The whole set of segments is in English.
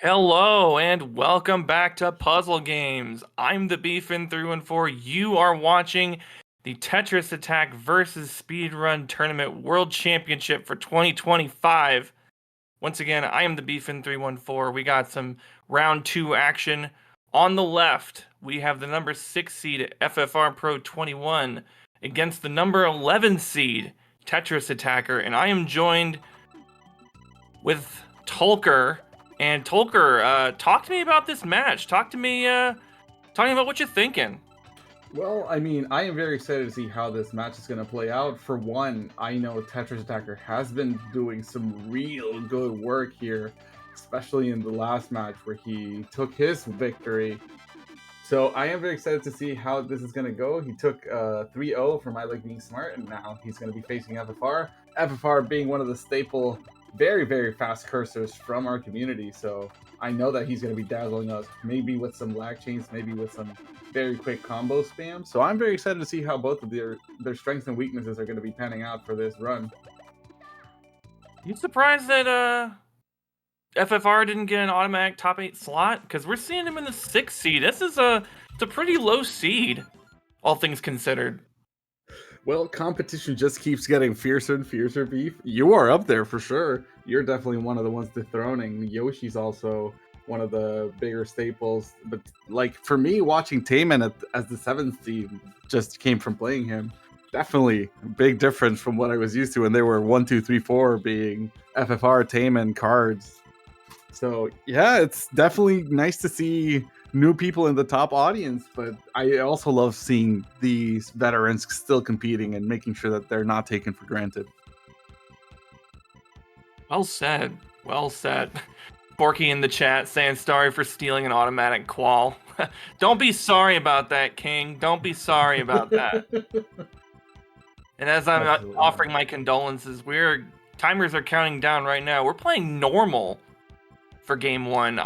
Hello and welcome back to Puzzle Games. I'm the Beefin314. You are watching the TetrisAttakr versus Speedrun Tournament World Championship for 2025. Once again, I am the Beefin314. We got some round 2 action. On the left, we have the number 6 seed FFR Pro 21 against the number 11 seed TetrisAttakr, and I am joined with Tolker. And Tolker, talk to me about this match. Talk to me about what you're thinking. Well, I mean, I am very excited to see how this match is going to play out. For one, I know TetrisAttakr has been doing some real good work here, especially in the last match where he took his victory. So I am very excited to see how this is going to go. He took 3-0 from I Like Being Smart, and now he's going to be facing FFR. FFR being one of the staple, very, very fast cursors from our community. So I know that he's going to be dazzling us, maybe with some lag chains, maybe with some very quick combo spam. So I'm very excited to see how both of their strengths and weaknesses are going to be panning out for this run. You surprised that FFR didn't get an automatic top 8 slot? Because we're seeing him in the 6th seed. This is it's a pretty low seed, all things considered. Well, competition just keeps getting fiercer and fiercer, Beef. You are up there for sure. You're definitely one of the ones dethroning. Yoshi's also one of the bigger staples. But like for me, watching Taman as the 7th seed just came from playing him. Definitely a big difference from what I was used to when they were 1, 2, 3, 4 being FFR, Taman cards. So yeah, it's definitely nice to see new people in the top audience, but I also love seeing these veterans still competing and making sure that they're not taken for granted. Well said. Well said. Borky in the chat saying sorry for stealing an automatic qual. Don't be sorry about that, King. Don't be sorry about that. And as I'm offering my condolences, timers are counting down right now. We're playing normal for game 1.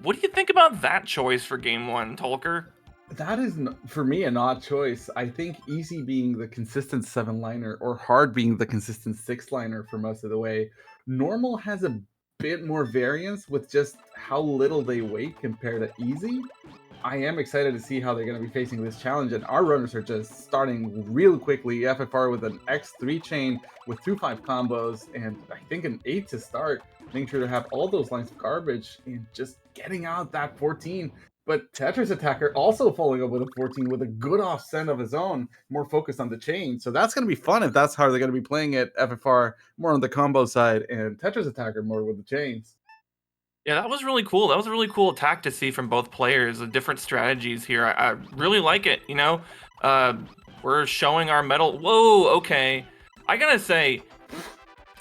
What do you think about that choice for game 1, Tolker? That is, for me, an odd choice. I think easy being the consistent 7-liner or hard being the consistent 6-liner for most of the way. Normal has a bit more variance with just how little they wait compared to easy. I am excited to see how they're going to be facing this challenge, and our runners are just starting real quickly. FFR with an X3 chain with 2-5 combos, and I think an 8 to start, making sure to have all those lines of garbage and just getting out that 14. But TetrisAttakr also following up with a 14 with a good offset of his own, more focused on the chain. So that's going to be fun if that's how they're going to be playing it. FFR more on the combo side and TetrisAttakr more with the chains. Yeah, that was really cool. That was a really cool attack to see from both players, the different strategies here. I really like it, you know? We're showing our metal. Whoa, okay. I gotta say,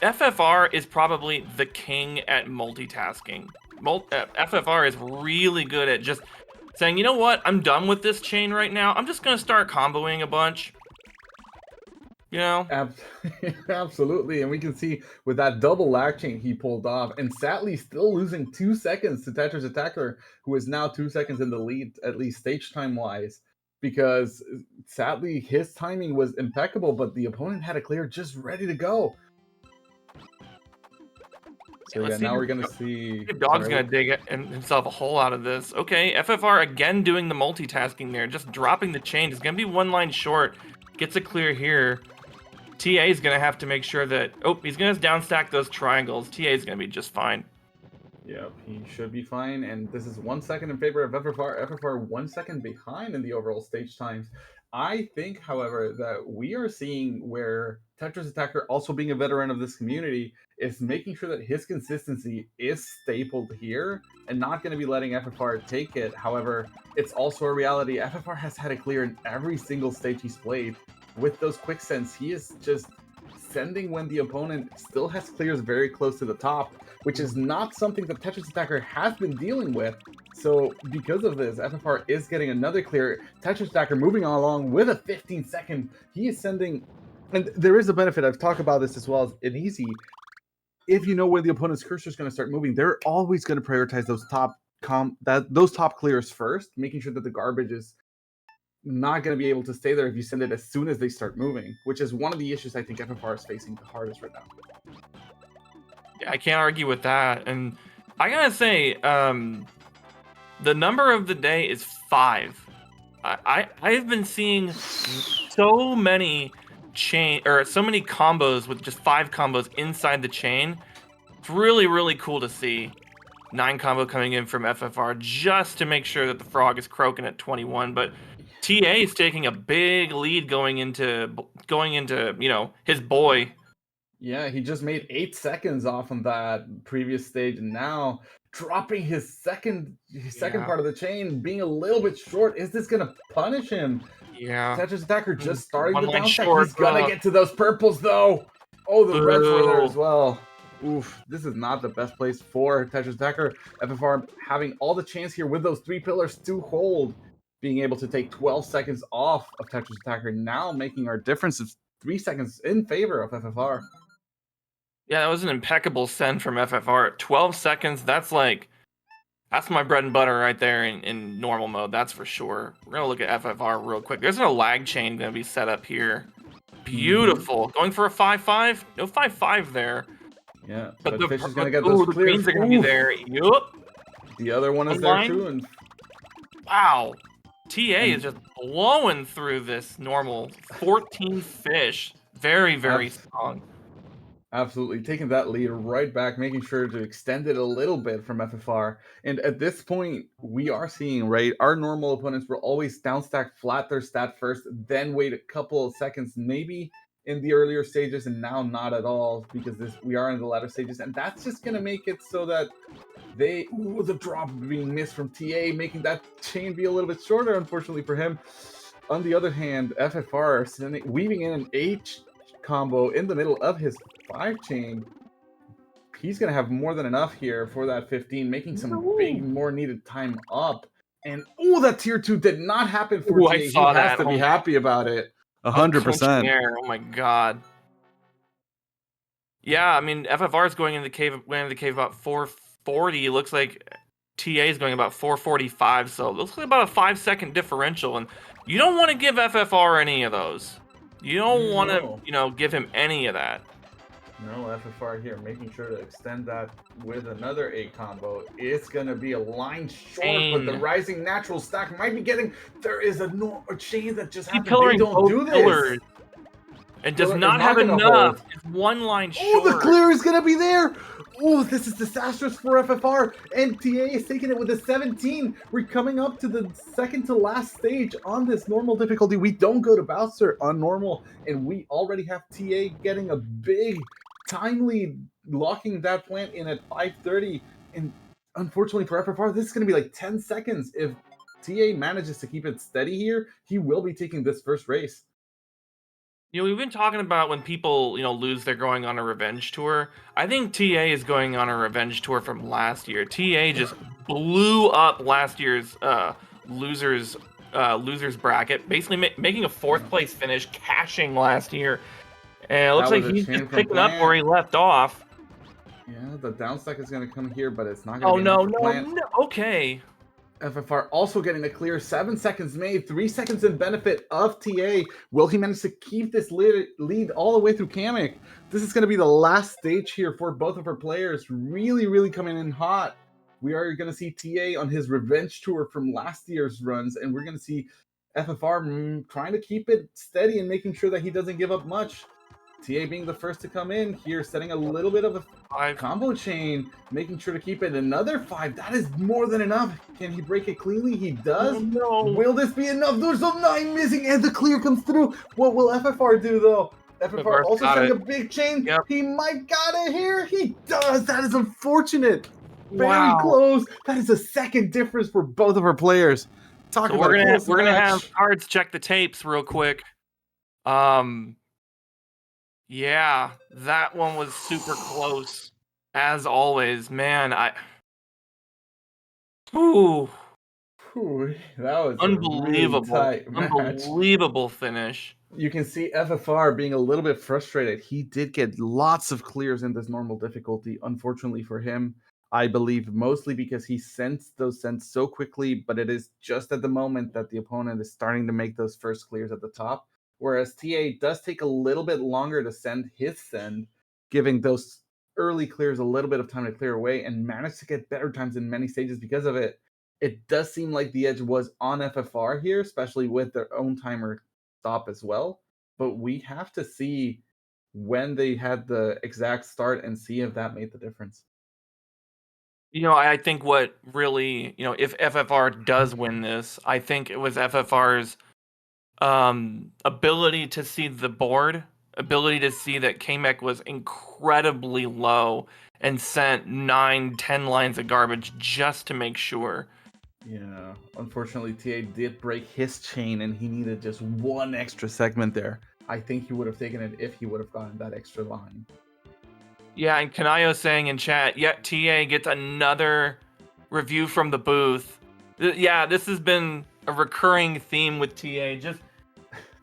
FFR is probably the king at multitasking. FFR is really good at just saying, you know what? I'm done with this chain right now. I'm just gonna start comboing a bunch. You know? Absolutely, and we can see with that double lag chain he pulled off, and sadly still losing 2 seconds to TetrisAttakr, who is now 2 seconds in the lead, at least stage time wise, because sadly his timing was impeccable, but the opponent had a clear just ready to go. So yeah, now we're gonna see if Dog's gonna dig himself a hole out of this. Okay, FFR again doing the multitasking there, just dropping the chain. It's gonna be 1 line short. Gets a clear here. TA is gonna have to make sure that he's gonna downstack those triangles. TA is gonna be just fine. Yep, he should be fine, and this is 1 second in favor of FFR. FFR 1 second behind in the overall stage times. I think, however, that we are seeing where TetrisAttakr, also being a veteran of this community, is making sure that his consistency is stapled here and not going to be letting FFR take it. However, it's also a reality. FFR has had it clear in every single stage he's played. With those quick sends, he is just sending when the opponent still has clears very close to the top, which is not something that TetrisAttakr has been dealing with. So because of this, FFR is getting another clear. TetrisAttakr moving along with a 15-second. He is sending, and there is a benefit. I've talked about this as well as in easy. If you know when the opponent's cursor is going to start moving, they're always going to prioritize those top clears first, making sure that the garbage is not going to be able to stay there if you send it as soon as they start moving, which is one of the issues I think FFR is facing the hardest right now. Yeah, I can't argue with that. And I gotta say, the number of the day is 5. I've been seeing so many so many combos with just 5 combos inside the chain. It's really, really cool to see. 9 combo coming in from FFR just to make sure that the frog is croaking at 21, but TA is taking a big lead going into his boy. Yeah, he just made 8 seconds off on that previous stage, and now dropping his second part of the chain, being a little bit short. Is this gonna punish him? Yeah. TetrisAttakr just starting One the line down stack. short. He's gonna get to those purples though. Oh, the reds were there as Boo. well. Oof, this is not the best place for TetrisAttakr. FFR having all the chance here with those 3 pillars to hold, being able to take 12 seconds off of TetrisAttakr, now making our difference of 3 seconds in favor of FFR. Yeah, that was an impeccable send from FFR. 12 seconds, that's my bread and butter right there in normal mode, that's for sure. We're gonna look at FFR real quick. There's no lag chain gonna be set up here. Beautiful. Going for a 5-5? No 5-5 there. Yeah, But but Fish is gonna get those the clears. greens are gonna be there. Yup. The other one is there too, and Wow. TA is just blowing through this normal 14 fish. Very, very strong. absolutely taking that lead right back, making sure to extend it a little bit from FFR. And at this point, we are seeing, right, our normal opponents will always downstack flat their stat first, then wait a couple of seconds, maybe in the earlier stages, and now not at all because we are in the latter stages, and that's just gonna make it so that the drop being missed from TA, making that chain be a little bit shorter, unfortunately for him. On the other hand, FFR weaving in an H combo in the middle of his 5 chain. He's going to have more than enough here for that 15, making some big, more needed time up. And, that tier 2 did not happen for TA. He has to be happy about it. 100%. Oh my god. Yeah, I mean, FFR is going into the cave about 440. Looks like TA is going about 445, so it looks like about a 5-second differential, and you don't want to give FFR any of those. You don't want to, give him any of that. No, FFR here, making sure to extend that with another 8 combo. It's going to be a line short, but the rising natural stack might be getting... There is a chain that just happened. They don't do this. Pillars. It does not have enough. It's 1 line short. Oh, the clear is going to be there. Oh, this is disastrous for FFR. And TA is taking it with a 17. We're coming up to the second to last stage on this normal difficulty. We don't go to Bowser on normal. And we already have TA getting a big time lead, locking that plant in at 5:30. And unfortunately for FFR, this is going to be like 10 seconds. If TA manages to keep it steady here, he will be taking this first race. We've been talking about when people, lose, they're going on a revenge tour. I think TA is going on a revenge tour from last year. TA just blew up last year's losers bracket, basically making a 4th place finish, cashing last year. And it looks like he's just picking up where he left off. Yeah, the downstack is going to come here, but it's not going to be enough for plant. No. Okay. FFR also getting the clear. 7 seconds made, 3 seconds in benefit of TA. Will he manage to keep this lead all the way through Kamek? This is going to be the last stage here for both of our players. Really, really coming in hot. We are going to see TA on his revenge tour from last year's runs, and we're going to see FFR trying to keep it steady and making sure that he doesn't give up much. TA being the first to come in here, setting a little bit of a 5 combo chain, making sure to keep it. Another 5. That is more than enough. Can he break it cleanly? He does. Oh, no. Will this be enough? There's a 9 missing, and the clear comes through. What will FFR do, though? FFR also setting a big chain. Yep. He might got it here. He does. That is unfortunate. Very close. That is a second difference for both of our players. We're gonna have cards check the tapes real quick. Yeah, that one was super close, as always. Man, that was unbelievable. A really tight match. Unbelievable finish. You can see FFR being a little bit frustrated. He did get lots of clears in this normal difficulty, unfortunately for him. I believe mostly because he sends those sends so quickly, but it is just at the moment that the opponent is starting to make those first clears at the top. Whereas TA does take a little bit longer to send his send, giving those early clears a little bit of time to clear away and managed to get better times in many stages because of it. It does seem like the edge was on FFR here, especially with their own timer stop as well. But we have to see when they had the exact start and see if that made the difference. I think what really, if FFR does win this, I think it was FFR's ability to see the board, ability to see that KMEC was incredibly low and sent 9, 10 lines of garbage just to make sure. Yeah, unfortunately, TA did break his chain and he needed just one extra segment there. I think he would have taken it if he would have gotten that extra line. Yeah, and Kanayo saying in chat, yet TA gets another review from the booth. Yeah, this has been a recurring theme with TA. Just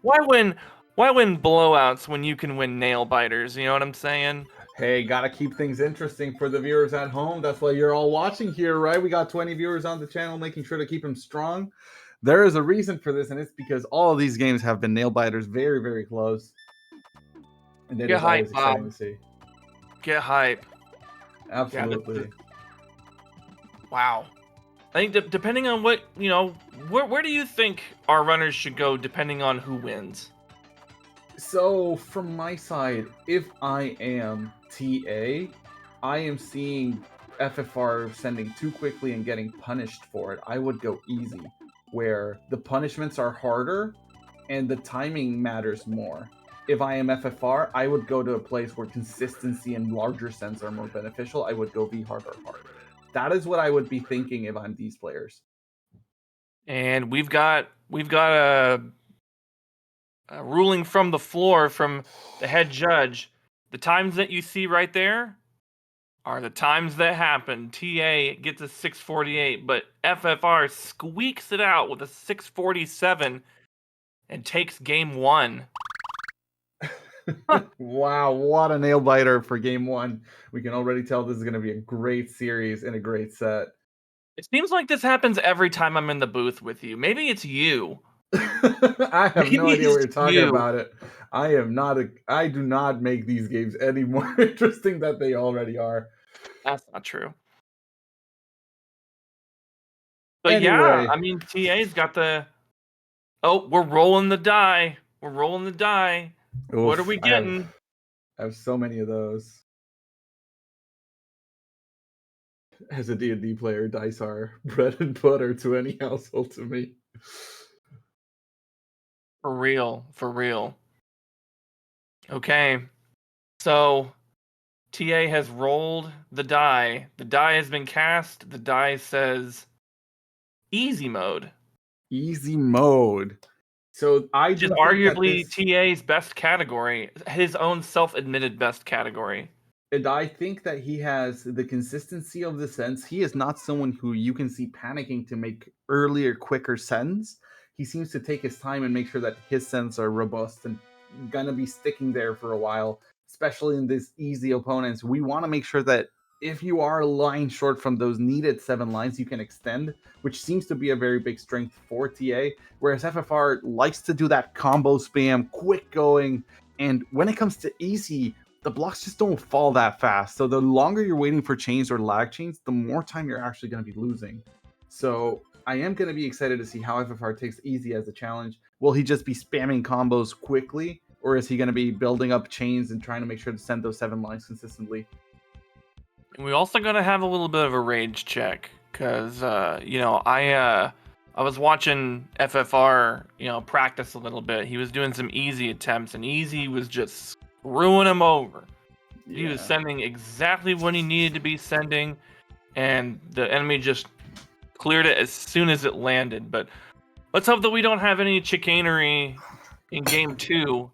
why win blowouts when you can win nail biters? You know what I'm saying? Hey, gotta keep things interesting for the viewers at home. That's why you're all watching here, right? We got 20 viewers on the channel, making sure to keep them strong. There is a reason for this, and it's because all of these games have been nail biters very, very close. And it Get is always hype, exciting Bob. to see. Get hype. Absolutely. Yeah, wow. I think depending on what, where do you think our runners should go depending on who wins? So, from my side, if I am TA, I am seeing FFR sending too quickly and getting punished for it. I would go easy, where the punishments are harder and the timing matters more. If I am FFR, I would go to a place where consistency and larger sends are more beneficial. I would go V hard or hard. That is what I would be thinking if I'm these players. And we've got a ruling from the floor from the head judge. The times that you see right there are the times that happen. TA gets a 648, but FFR squeaks it out with a 647 and takes game 1. Wow, what a nail biter for game 1. We can already tell this is going to be a great series and a great set. It seems like this happens every time I'm in the booth with you. Maybe it's you. I have no Maybe idea what it's you're talking you. about it. I do not make these games any more interesting than they already are. That's not true. But yeah, Anyway, I mean, TA's got the... Oh, we're rolling the die. We're rolling the die. What are oof, we getting? I have so many of those. As a D&D player, dice are bread and butter to any household to me. For real. For real. Okay. So, TA has rolled the die. The die has been cast. The die says easy mode. Easy mode. So I Which is do think that arguably this... TA's best category. His own self-admitted best category. And I think that he has the consistency of the sends. He is not someone who you can see panicking to make earlier, quicker sends. He seems to take his time and make sure that his sends are robust and gonna be sticking there for a while, especially in these easy opponents. We want to make sure that if you are a line short from those needed 7 lines, you can extend, which seems to be a very big strength for TA. Whereas FFR likes to do that combo spam, quick going, and when it comes to easy, the blocks just don't fall that fast. So the longer you're waiting for chains or lag chains, the more time you're actually going to be losing. So I am going to be excited to see how FFR takes easy as a challenge. Will he just be spamming combos quickly, or is he going to be building up chains and trying to make sure to send those 7 lines consistently? And we also gotta have a little bit of a rage check, cause I was watching FFR, practice a little bit. He was doing some easy attempts, and easy was just screwing him over. Yeah. He was sending exactly when he needed to be sending, and the enemy just cleared it as soon as it landed. But let's hope that we don't have any chicanery in game 2.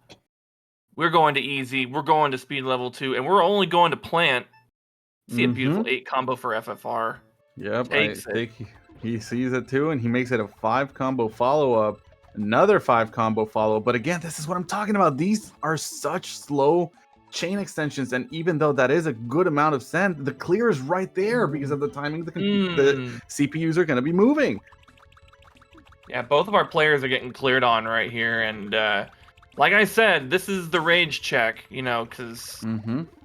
We're going to easy. We're going to speed level 2, and we're only going to plant. See a beautiful 8 combo for FFR. Yep, Takes I think he sees it too, and he makes it a 5 combo follow-up. Another 5 combo follow-up. But again, this is what I'm talking about. These are such slow chain extensions, and even though that is a good amount of send, the clear is right there because of the timing the CPUs are going to be moving. Yeah, both of our players are getting cleared on right here, and like I said, this is the rage check, because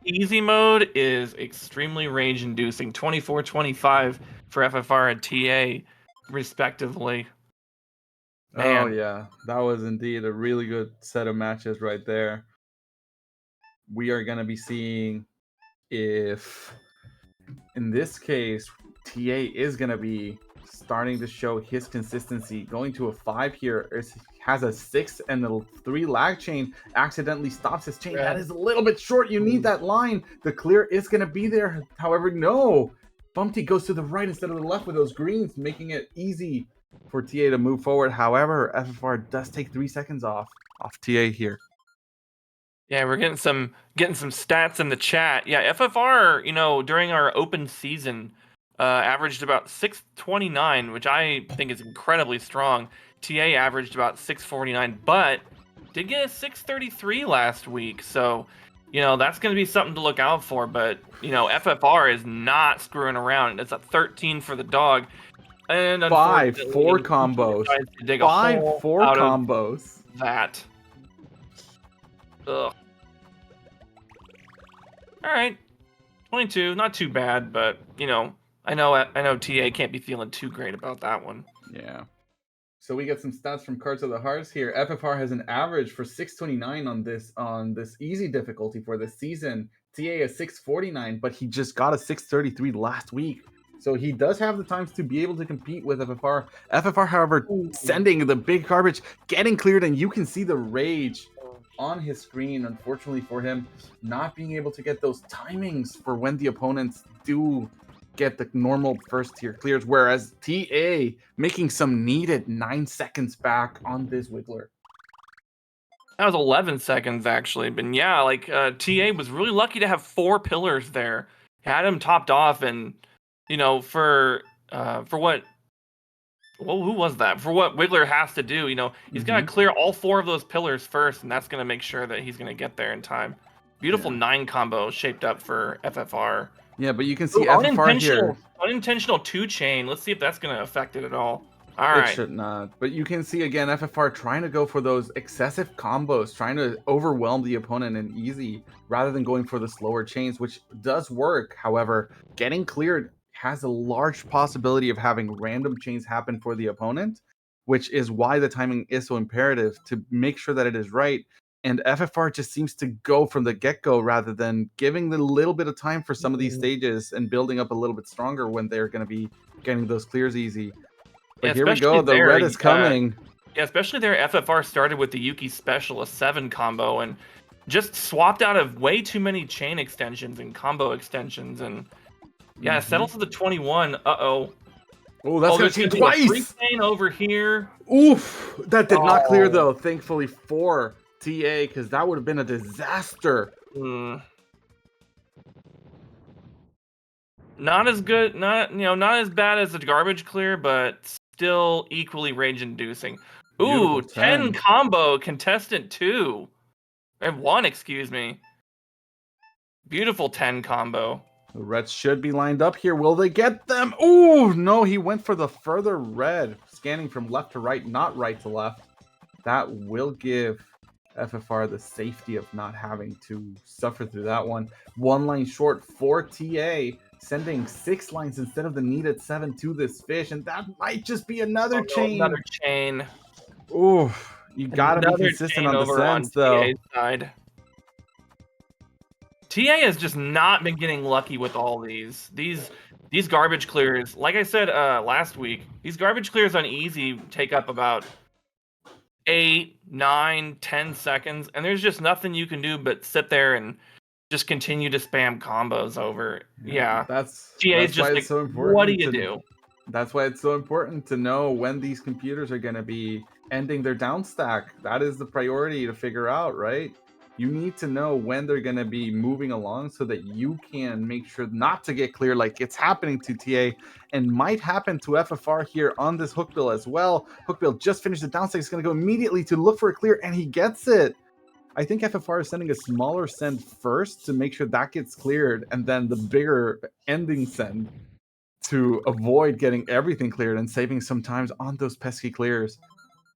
easy mode is extremely range-inducing. 24-25 for FFR and TA, respectively. Oh Man. yeah, that was indeed a really good set of matches right there. We are going to be seeing if, in this case, TA is going to be starting to show his consistency. Going to a 5 here, has a 6 and a 3 lag chain, accidentally stops his chain. That is a little bit short. You need that line. The clear is going to be there. However, no. Bumpty goes to the right instead of the left with those greens, making it easy for TA to move forward. However, FFR does take 3 seconds off TA here. Yeah, we're getting some stats in the chat. Yeah, FFR, during our open season, averaged about 629, which I think is incredibly strong. TA averaged about 649, but did get a 633 last week. So, that's going to be something to look out for. But, FFR is not screwing around. It's a 13 for the dog. And 5-4 combos. to dig 5-4 combos. That. Ugh. All right, 22, not too bad, but I know TA can't be feeling too great about that one. Yeah. So we get some stats from Cards of the Hearts here. FFR has an average for 629 on this easy difficulty for this season. TA is 649, but he just got a 633 last week. So he does have the times to be able to compete with FFR. FFR, however, sending the big garbage, getting cleared, and you can see the rage on his screen. Unfortunately for him, not being able to get those timings for when the opponents do get the normal first tier clears, whereas TA making some needed 9 seconds back on this Wiggler. That was 11 seconds actually, but yeah, TA was really lucky to have 4 pillars there. Had him topped off, and for what. Well, who was that? For what Wiggler has to do, he's got to clear all 4 of those pillars first, and that's going to make sure that he's going to get there in time. Beautiful 9 combo shaped up for FFR. Yeah, but you can see FFR here. Unintentional 2-chain. Let's see if that's going to affect it at all. All right. It should not. But you can see, again, FFR trying to go for those excessive combos, trying to overwhelm the opponent in easy, rather than going for the slower chains, which does work. However, getting cleared has a large possibility of having random chains happen for the opponent, which is why the timing is so imperative to make sure that it is right. And FFR just seems to go from the get-go rather than giving the little bit of time for some of these stages and building up a little bit stronger when they're going to be getting those clears easy. But here we go, the red is coming. Yeah, especially there, FFR started with the Yuki Special, a 7 combo, and just swapped out of way too many chain extensions and combo extensions, and yeah, settle for the 21. Uh-oh. Oh, that's going to change twice! 3-chain over here. Oof! That did not clear, though, thankfully for TA, because that would have been a disaster. Not as good, not as bad as the garbage clear, but still equally rage-inducing. Ooh, 10 combo, contestant 2. And 1, excuse me. Beautiful 10 combo. The reds should be lined up here. Will they get them? Ooh, no, he went for the further red, scanning from left to right, not right to left. That will give FFR the safety of not having to suffer through that one. 1 line short for TA, sending 6 lines instead of the needed 7 to this fish, and that might just be another chain. Another chain. Ooh, you gotta be consistent on the sends, though. TA's side. TA has just not been getting lucky with all these garbage clears. Like I said last week, these garbage clears on easy take up about 8, 9, 10 seconds, and there's just nothing you can do but sit there and just continue to spam combos over. Yeah. That's just why like, it's so important. What do you do? That's why it's so important to know when these computers are going to be ending their down stack. That is the priority to figure out, right? You need to know when they're going to be moving along so that you can make sure not to get clear, like it's happening to TA and might happen to FFR here on this Hookbill as well. Hookbill just finished the down stack. He's going to go immediately to look for a clear, and he gets it. I think FFR is sending a smaller send first to make sure that gets cleared, and then the bigger ending send to avoid getting everything cleared and saving some times on those pesky clears.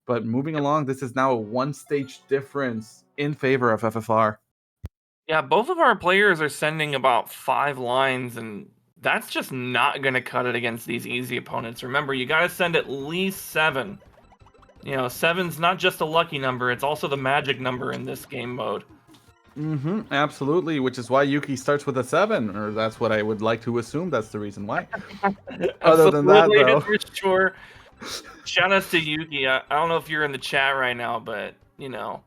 But moving along, this is now a 1-stage difference in favor of FFR. Yeah, both of our players are sending about 5 lines, and that's just not going to cut it against these easy opponents. Remember, you got to send at least 7. You know, 7's not just a lucky number, it's also the magic number in this game mode. Absolutely, which is why Yuki starts with a 7, or that's what I would like to assume that's the reason why. Other than that, though. For sure. Shout outs to Yuki. I don't know if you're in the chat right now, but, you know,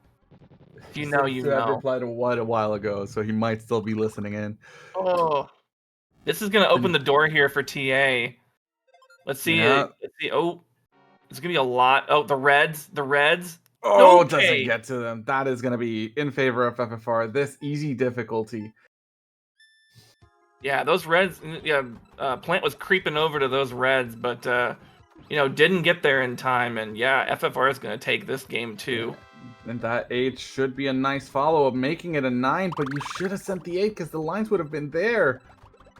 if you know, you know. I've replied to what a while ago, so he might still be listening in. Oh, this is going to open the door here for TA. Let's see. Yeah. Let's see. Oh, it's going to be a lot. Oh, the Reds. The Reds. Oh, it Okay. doesn't get to them. That is going to be in favor of FFR. This easy difficulty. Yeah, those Reds. Yeah, Plant was creeping over to those Reds, but you know, didn't get there in time. And yeah, FFR is going to take this game too. And that 8 should be a nice follow-up, making it a 9. But you should have sent the 8 because the lines would have been there.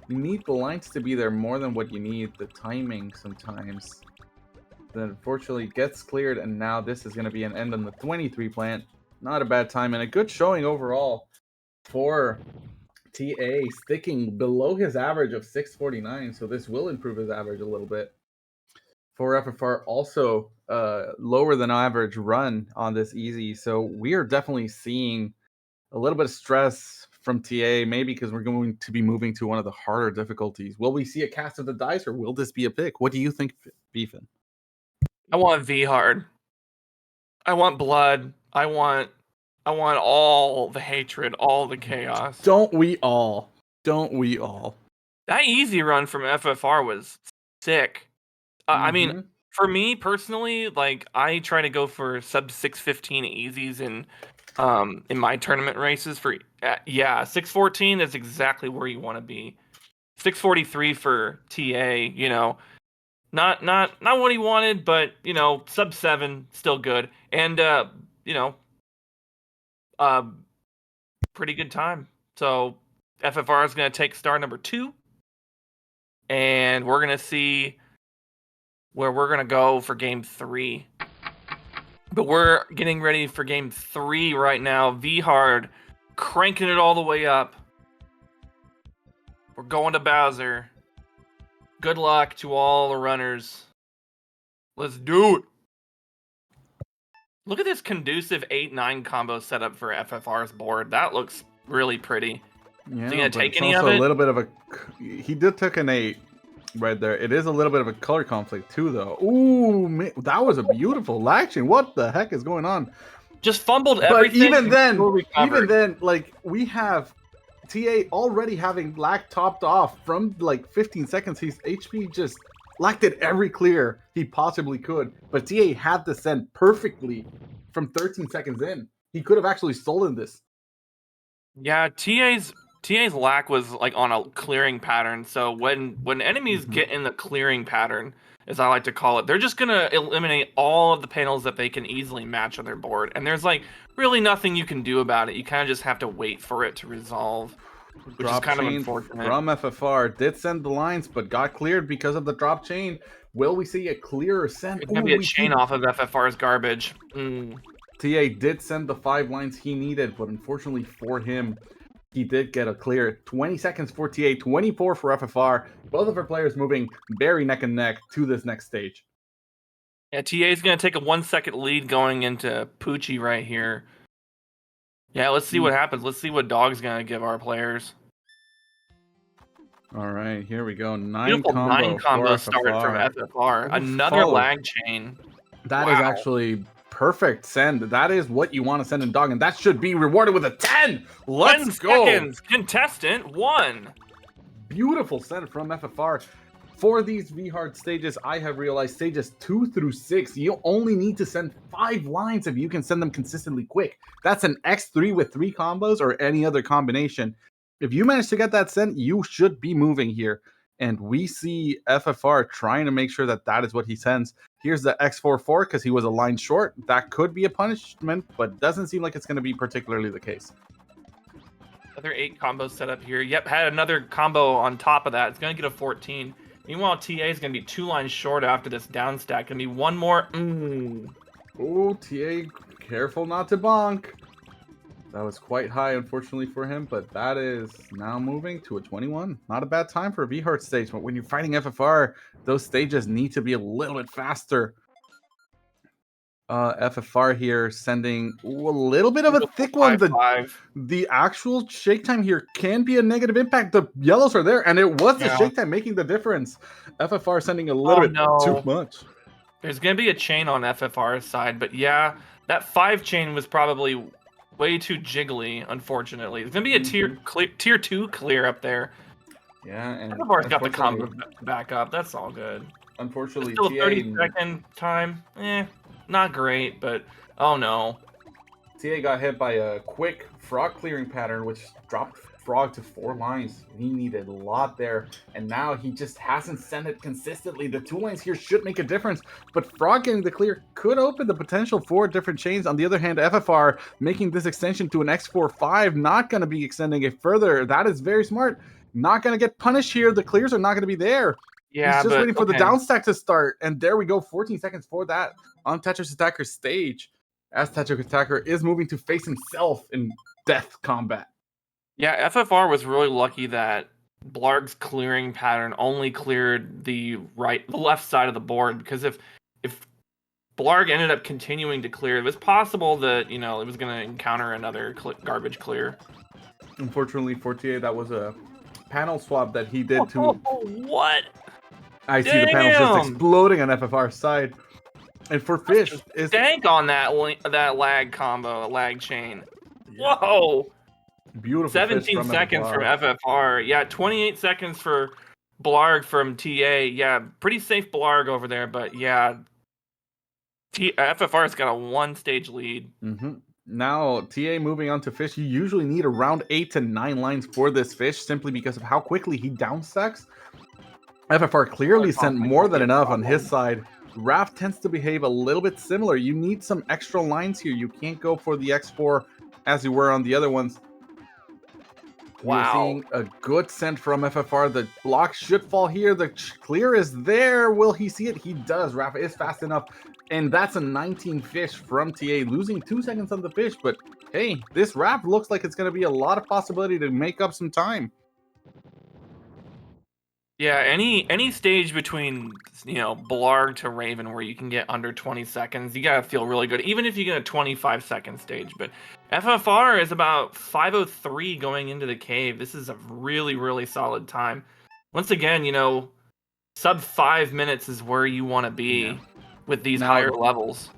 You need the lines to be there more than what you need the timing sometimes. Then unfortunately gets cleared, and now this is going to be an end on the 23 plant. Not a bad time, and a good showing overall for TA, sticking below his average of 649, so this will improve his average a little bit. For FFR, also lower than average run on this easy, so we are definitely seeing a little bit of stress from TA, maybe because we're going to be moving to one of the harder difficulties. Will we see a cast of the dice, or will this be a pick? What do you think, Beefin? I want V hard. I want blood. I want all the hatred, all the chaos. Don't we all? Don't we all? That easy run from FFR was sick. I mean, for me personally, like I try to go for sub 615 easies in my tournament races. For 614 is exactly where you want to be. 643 for TA, you know, not what he wanted, but you know, sub 7 still good, and you know, pretty good time. So FFR is going to take star number 2, and we're going to see where we're going to go for game 3. But we're getting ready for game 3 right now. V-Hard cranking it all the way up. We're going to Bowser. Good luck to all the runners. Let's do it. Look at this conducive 8-9 combo setup for FFR's board. That looks really pretty. Yeah, is he going to take any also of it? A little bit of a... He did take an 8 right there. It is a little bit of a color conflict too, though. Ooh, man, that was a beautiful lag chain. What the heck is going on? Just fumbled everything. But even then, like, we have TA already having lag topped off from like 15 seconds. His HP just lacked at every clear he possibly could. But TA had to send perfectly from 13 seconds in. He could have actually stolen this. Yeah, TA's lack was like on a clearing pattern. So when enemies get in the clearing pattern, as I like to call it, they're just gonna eliminate all of the panels that they can easily match on their board. And there's like really nothing you can do about it. You kind of just have to wait for it to resolve, which is kind of unfortunate. From FFR did send the lines, but got cleared because of the drop chain. Will we see a clearer send? It's gonna be a chain off of FFR's garbage. TA did send the 5 lines he needed, but unfortunately for him, he did get a clear. 20 seconds for TA, 24 for FFR. Both of our players moving very neck and neck to this next stage. Yeah, TA is going to take a 1-second lead going into Poochie right here. Yeah, let's see what happens. Let's see what Dog's going to give our players. All right, here we go. 9 Beautiful combo 9 combo start from FFR. Another lag chain. That is actually perfect send. That is what you want to send in Dog, and that should be rewarded with a 10. Let's go. 10 seconds. Contestant 1. Beautiful send from FFR. For these V-Hard stages, I have realized stages 2 through 6, you only need to send 5 lines if you can send them consistently quick. That's an X3 with 3 combos or any other combination. If you manage to get that sent, you should be moving here. And we see FFR trying to make sure that that is what he sends. Here's the X44 because he was a line short. That could be a punishment, but doesn't seem like it's going to be particularly the case. Another 8 combos set up here. Yep, had another combo on top of that. It's going to get a 14. Meanwhile, TA is going to be 2 lines short after this down stack. Going to be 1 more. Oh, TA, careful not to bonk. That was quite high, unfortunately, for him, but that is now moving to a 21. Not a bad time for a V-Heart stage, but when you're fighting FFR, those stages need to be a little bit faster. FFR here sending a little bit of a thick one. 5-5. The actual shake time here can be a negative impact. The yellows are there, and it was the Yeah. shake time making the difference. FFR sending a little bit too much. There's going to be a chain on FFR's side, but yeah, that 5 chain was probably way too jiggly, unfortunately. There's going to be a tier 2 clear up there. Yeah, and FFR's got the combo back up. That's all good. Unfortunately, still a 30-second time. Not great, but oh no. TA got hit by a quick frog clearing pattern, which dropped Frog to 4 lines. He needed a lot there, and now he just hasn't sent it consistently. The 2 lines here should make a difference, but Frog getting the clear could open the potential for different chains. On the other hand, FFR making this extension to an X4-5, not going to be extending it further. That is very smart. Not going to get punished here. The clears are not going to be there. Yeah, he's just waiting for the down stack to start, and there we go. 14 seconds for that on TetrisAttakr stage, as TetrisAttakr is moving to face himself in death combat. Yeah, FFR was really lucky that Blarg's clearing pattern only cleared the left side of the board, because if Blarg ended up continuing to clear, it was possible that, you know, it was going to encounter another garbage clear. Unfortunately for TA, that was a panel swap that he did to... What? I see the panels just exploding on FFR's side. And for Fish, is dank on that lag combo, lag chain. Yeah. Whoa! Beautiful. 17 seconds from FFR. Yeah, 28 seconds for Blarg from TA. Yeah, pretty safe Blarg over there, but yeah, FFR's got a 1-stage lead. Now, TA moving on to Fish. You usually need around 8 to 9 lines for this Fish, simply because of how quickly he downstacks. FFR clearly sent more than enough on his side. Raph tends to behave a little bit similar. You need some extra lines here. You can't go for the X4 as you were on the other ones. Wow. You're seeing a good send from FFR. The block should fall here. The clear is there. Will he see it? He does. Raph is fast enough. And that's a 19 Fish from TA, losing 2 seconds on the Fish. But hey, this Raph looks like it's going to be a lot of possibility to make up some time. Yeah, any stage between, you know, Blarg to Raven where you can get under 20 seconds, you gotta feel really good, even if you get a 25-second stage. But FFR is about 5:03 going into the cave. This is a really, really solid time. Once again, you know, sub 5 minutes is where you want to be with these higher levels.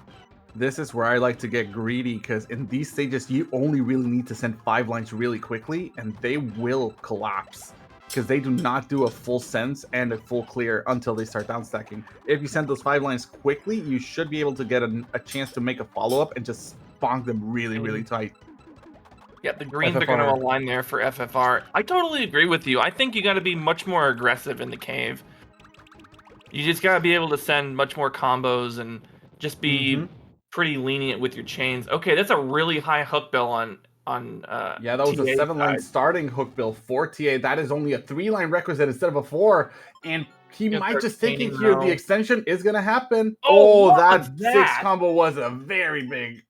This is where I like to get greedy, because in these stages, you only really need to send 5 lines really quickly, and they will collapse. Because they do not do a full sense and a full clear until they start downstacking. If you send those 5 lines quickly, you should be able to get a chance to make a follow-up and just bonk them really, really tight. Yeah, the greens are going to align there for FFR. I totally agree with you. I think you got to be much more aggressive in the cave. You just got to be able to send much more combos and just be pretty lenient with your chains. Okay, that's a really high hook bill on yeah, that was a 7-line starting hook bill for TA. That is only a 3-line requisite instead of a 4, and he might just think it here. The extension is gonna happen. That 6 combo was a very big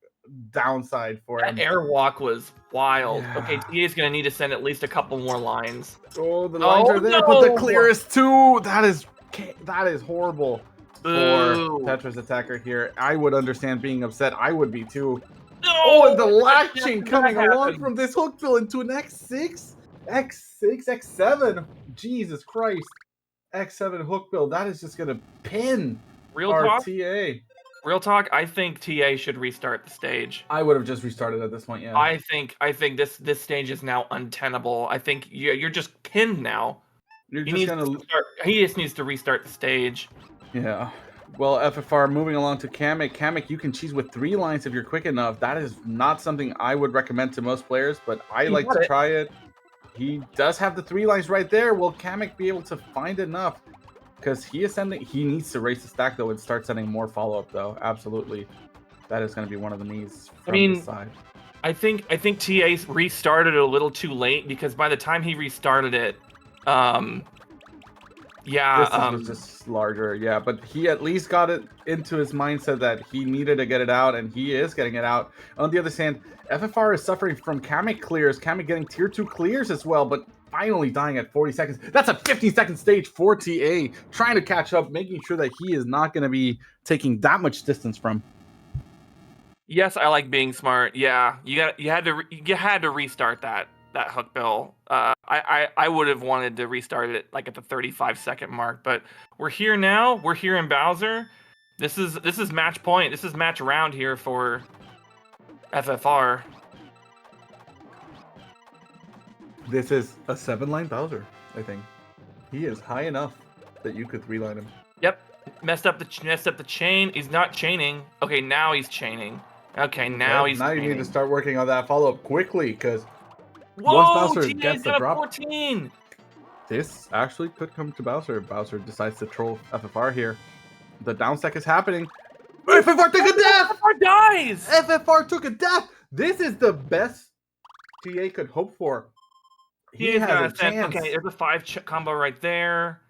downside for him. That airwalk was wild. Okay, TA is gonna need to send at least a couple more lines. The lines are there, but the clear is 2. That is horrible for TetrisAttakr here. I would understand being upset. I would be too. And the lag chain coming along from this hook bill into an X6, X7. Jesus Christ. X7 hook bill. That is just going to pin our TA. Real talk, I think TA should restart the stage. I would have just restarted at this point, yeah. I think this stage is now untenable. I think you're just pinned now. He just needs to restart the stage. Yeah. Well, FFR moving along to Kamek. Kamek, you can cheese with 3 lines if you're quick enough. That is not something I would recommend to most players, but I like to try it. He does have the 3 lines right there. Will Kamek be able to find enough? Because he is sending. He needs to raise the stack though and start sending more follow-up though. Absolutely, that is going to be one of the needs from this side. I think TA restarted it a little too late, because by the time he restarted it, Yeah. was just larger, yeah. But he at least got it into his mindset that he needed to get it out, and he is getting it out. On the other hand, FFR is suffering from Kamek clears. Kamek getting tier 2 clears as well, but finally dying at 40 seconds. That's a 15-second stage for TA, trying to catch up, making sure that he is not going to be taking that much distance from. Yes, I like being smart. Yeah, you had to restart that hook bill. I would have wanted to restart it like at the 35-second mark, but we're here now. We're here in Bowser. This is match point. This is match round here for FFR. This is a 7-line Bowser, I think. He is high enough that you could 3-line him. Yep, messed up the chain. He's not chaining. Okay, now he's chaining. Okay, now he's. Now you chaining. need to start working on that follow up quickly, because once Bowser gets the drop, 14. This actually could come to Bowser. Bowser decides to troll FFR here. The downstack is happening. FFR took a death! FFR dies! FFR took a death! This is the best TA could hope for. He has a chance. Okay, there's a 5 combo right there.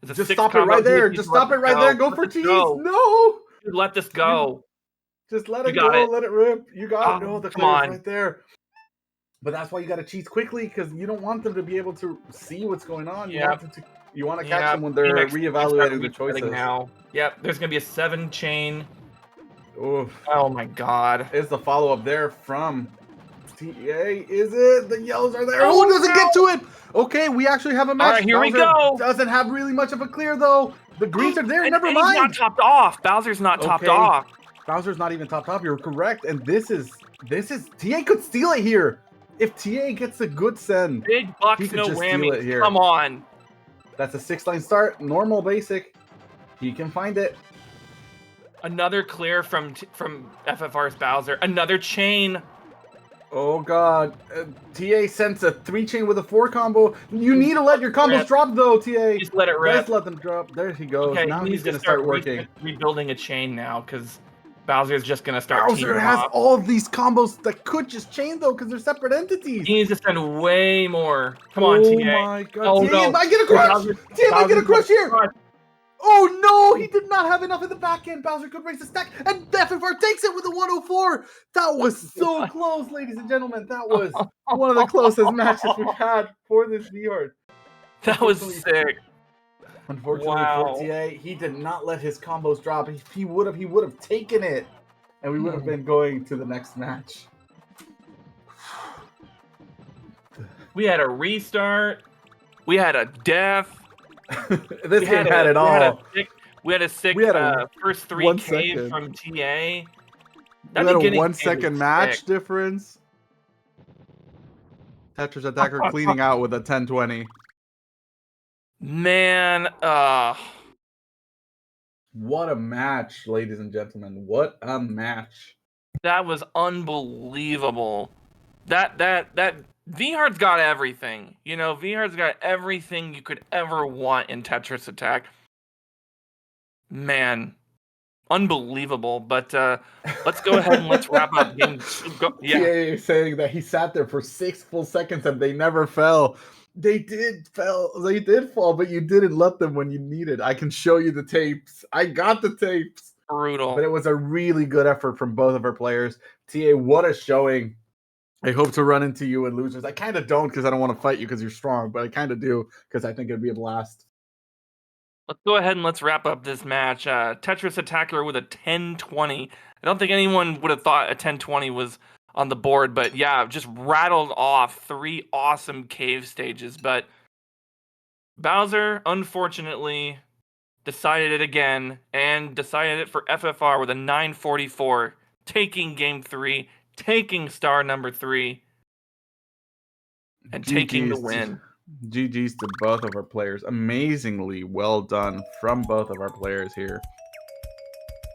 Just stop it right there. Just stop it right there. Go for T's. No! Dude, let this go. Just let it go. Let it rip. You got it. Oh, the clear's right there. But that's why you got to cheese quickly, because you don't want them to be able to see what's going on. You want to catch them when they're reevaluating the choices. Now. Yep, there's going to be a 7 chain. Oof. Oh my god. Is the follow-up there from TA? Is it? The yellows are there. Oh, doesn't get to it. Okay, we actually have a match. All right, here we go. Doesn't have really much of a clear, though. The greens are there. Never mind. He's not topped off. Bowser's not topped off. Bowser's not even topped off. You're correct. And this is TA could steal it here. If TA gets a good send, big bucks, no whammy. Come on. That's a 6-line start. Normal, basic. He can find it. Another clear from FFR's Bowser. Another chain. Oh god. TA sends a 3-chain with a 4 combo. You need to let your combos drop though, TA. Just let it rip. Just let them drop. There he goes. Okay, now he's going to start working. Rebuilding a chain now, because Bowser's just going to start Bowser has all of these combos that could just chain though, because they're separate entities. He needs to spend way more. Come on, TA. Oh my god. Oh, TA might get a crush. TA might get a crush here. Oh no, he did not have enough in the back end. Bowser could raise the stack, and FFR takes it with a 104. That was so close, ladies and gentlemen. That was one of the closest matches we've had for this V-Hard. That was sick. Unfortunately for TA, he did not let his combos drop. If he would have taken it, and we would have been going to the next match. We had a restart. We had a death. This game had it all. We had a sick first 3 Ks from TA. We had a 1-second match difference. TetrisAttakr cleaning out with a 10-20. Man, what a match, ladies and gentlemen. What a match. That was unbelievable. That V-Hard's got everything. You know, V-Hard's got everything you could ever want in TetrisAttakr. Man, unbelievable. But let's go ahead and let's wrap up game 2. Yeah, saying that he sat there for 6 full seconds and they never fell. They did fall, but you didn't let them when you needed. I can show you the tapes. I got the tapes. Brutal. But it was a really good effort from both of our players. TA, what a showing. I hope to run into you in losers. I kind of don't, because I don't want to fight you because you're strong, but I kind of do because I think it'd be a blast. Let's go ahead and let's wrap up this match. TetrisAttakr with a 10-20. I don't think anyone would have thought a 10-20 was on the board, but yeah, just rattled off 3 awesome cave stages. But Bowser, unfortunately, decided it again, and decided it for FFR with a 944, taking game 3, taking star number 3, and taking the win. GG's to both of our players. Amazingly well done from both of our players here.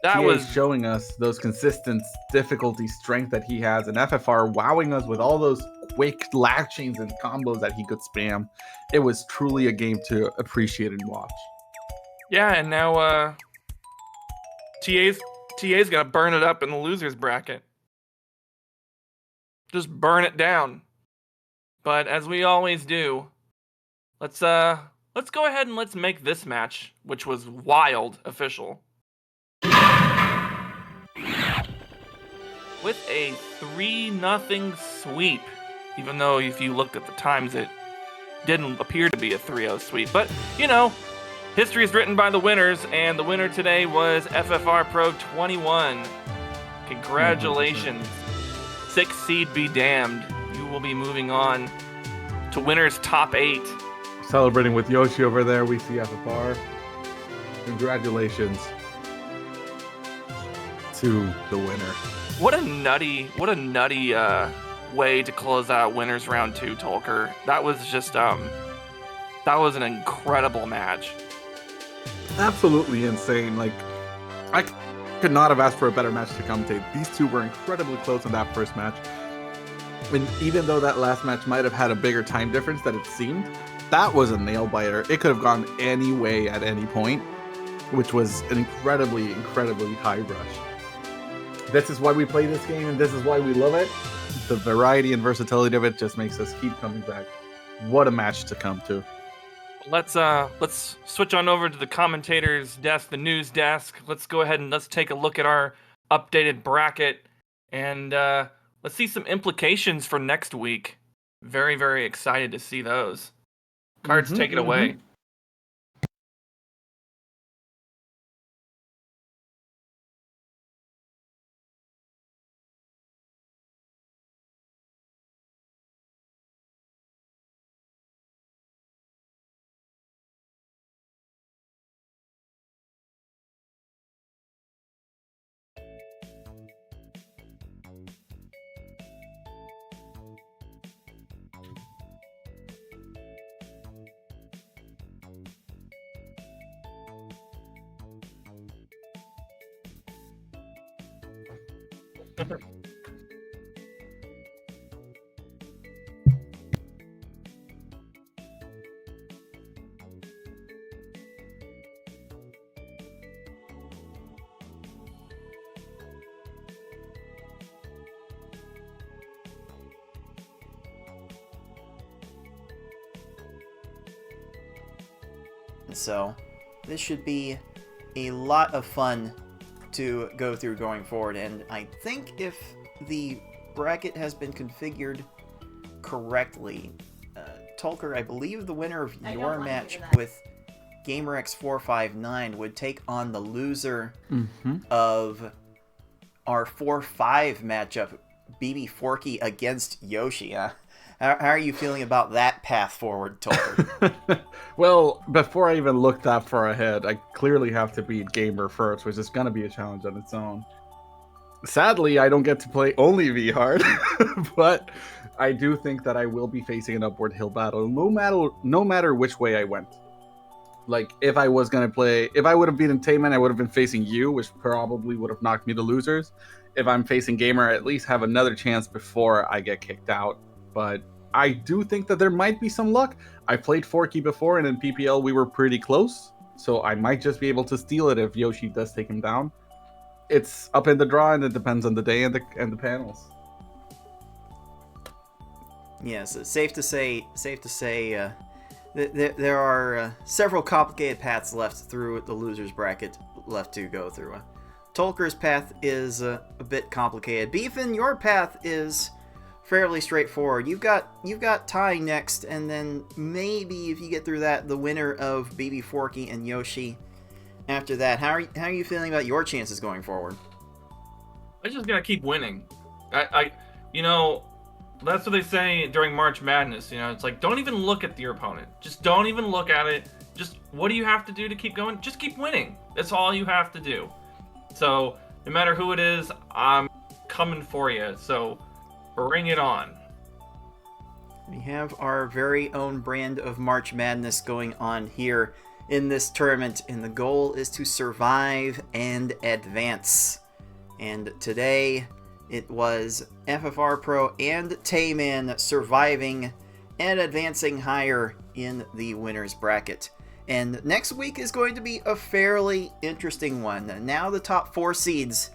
That was showing us those consistent difficulty strength that he has, and FFR wowing us with all those quick lag chains and combos that he could spam. It was truly a game to appreciate and watch. Yeah, and now TA's gonna burn it up in the losers bracket. Just burn it down. But as we always do, let's let's go ahead and let's make this match, which was wild, official. With a 3-0 sweep. Even though if you looked at the times, it didn't appear to be a 3-0 sweep. But, you know, history is written by the winners, and the winner today was FFR Pro 21. Congratulations. 6 seed be damned. You will be moving on to winners top 8. Celebrating with Yoshi over there, we see FFR. Congratulations to the winner. What a nutty way to close out winners round 2, TetrisAttakr. That was just that was an incredible match. Absolutely insane. Like, I could not have asked for a better match to commentate. These two were incredibly close in that first match. And even though that last match might have had a bigger time difference than it seemed, that was a nail biter. It could have gone any way at any point, which was an incredibly high rush. This is why we play this game, and this is why we love it. The variety and versatility of it just makes us keep coming back. What a match to come to. Let's switch on over to the commentator's desk, the news desk. Let's go ahead and let's take a look at our updated bracket, and let's see some implications for next week. Very excited to see those. Cards, take it away. So this should be a lot of fun to go through going forward, and I think if the bracket has been configured correctly, TetrisAttakr, I believe the winner of your match with GamerX459 would take on the loser of our 4-5 matchup, BB Forky against Yoshi. How are you feeling about that path forward, TetrisAttakr? Well, before I even look that far ahead, I clearly have to beat Gamer first, which is going to be a challenge on its own. Sadly, I don't get to play only V-Hard, but I do think that I will be facing an upward hill battle, no matter which way I went. Like, if I was going to play, if I would have beaten Tayman, I would have been facing you, which probably would have knocked me to losers. If I'm facing Gamer, I at least have another chance before I get kicked out. But I do think that there might be some luck. I played Forky before, and in PPL we were pretty close, so I might just be able to steal it if Yoshi does take him down. It's up in the draw, and it depends on the day and the panels. Yes, it's safe to say there are several complicated paths left through the losers bracket left to go through. TetrisAttak's path is a bit complicated. Beefin, your path is fairly straightforward. You've got Ty next, and then maybe if you get through that, the winner of BB Forky and Yoshi. After that, how are you feeling about your chances going forward? I just gotta keep winning. You know, that's what they say during March Madness. You know, it's like, don't even look at your opponent. Just don't even look at it. Just what do you have to do to keep going? Just keep winning. That's all you have to do. So no matter who it is, I'm coming for you. So bring it on. We have our very own brand of March Madness going on here in this tournament, and the goal is to survive and advance. And today it was FFR Pro and Tayman surviving and advancing higher in the winners bracket. And next week is going to be a fairly interesting one. Now the top 4 seeds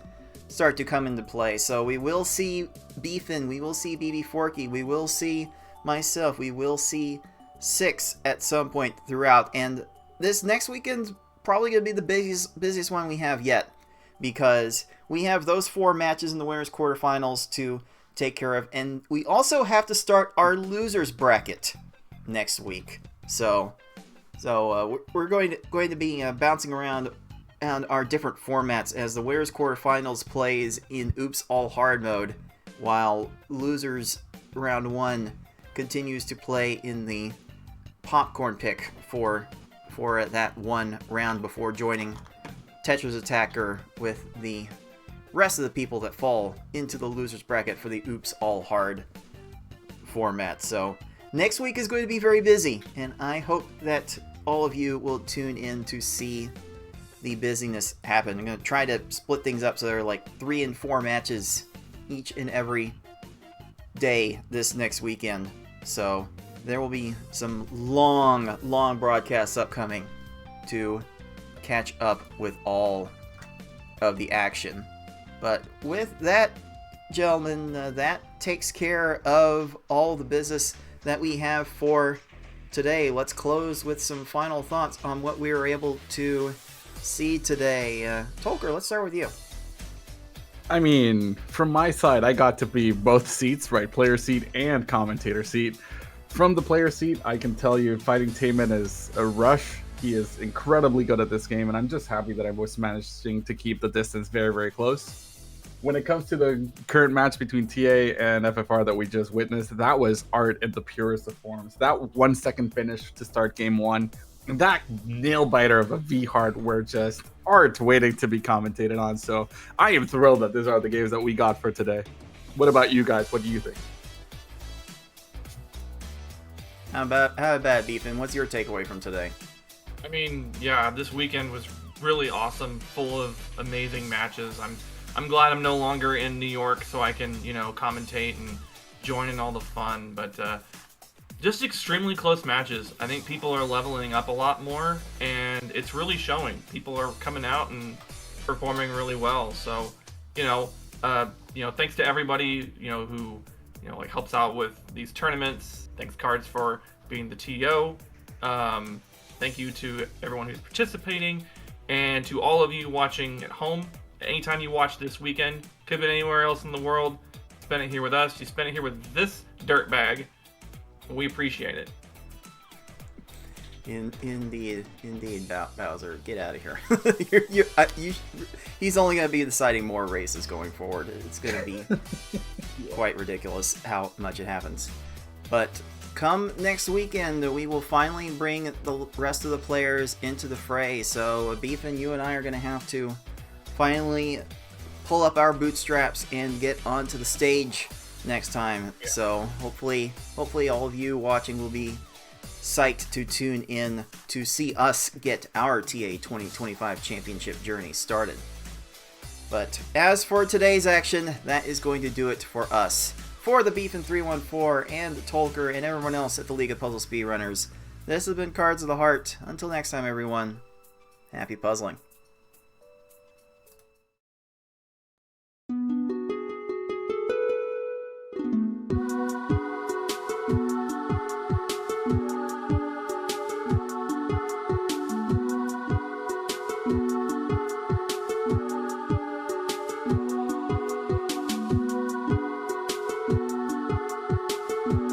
start to come into play. So we will see Beefin, we will see BB Forky, we will see myself, we will see 6 at some point throughout. And this next weekend's probably going to be the busiest one we have yet, because we have those 4 matches in the winners quarterfinals to take care of, and we also have to start our losers bracket next week. So we're going to be bouncing around our different formats as the winners quarterfinals plays in Oops All Hard mode, while losers round 1 continues to play in the popcorn pick for that one round before joining TetrisAttakr with the rest of the people that fall into the losers bracket for the Oops All Hard format. So next week is going to be very busy, and I hope that all of you will tune in to see the busyness happen. I'm going to try to split things up so there are like 3 and 4 matches each and every day this next weekend. So there will be some long broadcasts upcoming to catch up with all of the action. But with that, gentlemen, that takes care of all the business that we have for today. Let's close with some final thoughts on what we were able to see today. Tolker, let's start with you. I mean, from my side, I got to be both seats, right? Player seat and commentator seat. From the player seat, I can tell you Fighting Taman is a rush. He is incredibly good at this game, and I'm just happy that I was managing to keep the distance very, very close. When it comes to the current match between TA and FFR that we just witnessed, that was art in the purest of forms. That 1 second finish to start game 1, and that nail biter of a V-Heart were just art waiting to be commentated on. So I am thrilled that these are the games that we got for today. What about you guys? What do you think? How about Beefin? What's your takeaway from today? I mean, yeah, this weekend was really awesome, full of amazing matches. I'm glad I'm no longer in New York, so I can, commentate and join in all the fun. But just extremely close matches. I think people are leveling up a lot more, and it's really showing. People are coming out and performing really well. So, thanks to everybody, who, helps out with these tournaments. Thanks, Cards, for being the TO. Thank you to everyone who's participating, and to all of you watching at home. Anytime you watch this weekend, could have been anywhere else in the world, spend it here with us. You spend it here with this dirtbag. We appreciate it. Indeed, Bowser, get out of here. He's only going to be deciding more races going forward. It's going to be quite ridiculous how much it happens. But come next weekend, we will finally bring the rest of the players into the fray. So, Beefin, you and I are going to have to finally pull up our bootstraps and get onto the stage next time. Yeah. So, hopefully all of you watching will be psyched to tune in to see us get our TA 2025 championship journey started. But as for today's action, that is going to do it for us. For the Beefin314 and Tolker and everyone else at the League of Puzzle Speedrunners, this has been Cards of the Heart. Until next time, everyone, happy puzzling.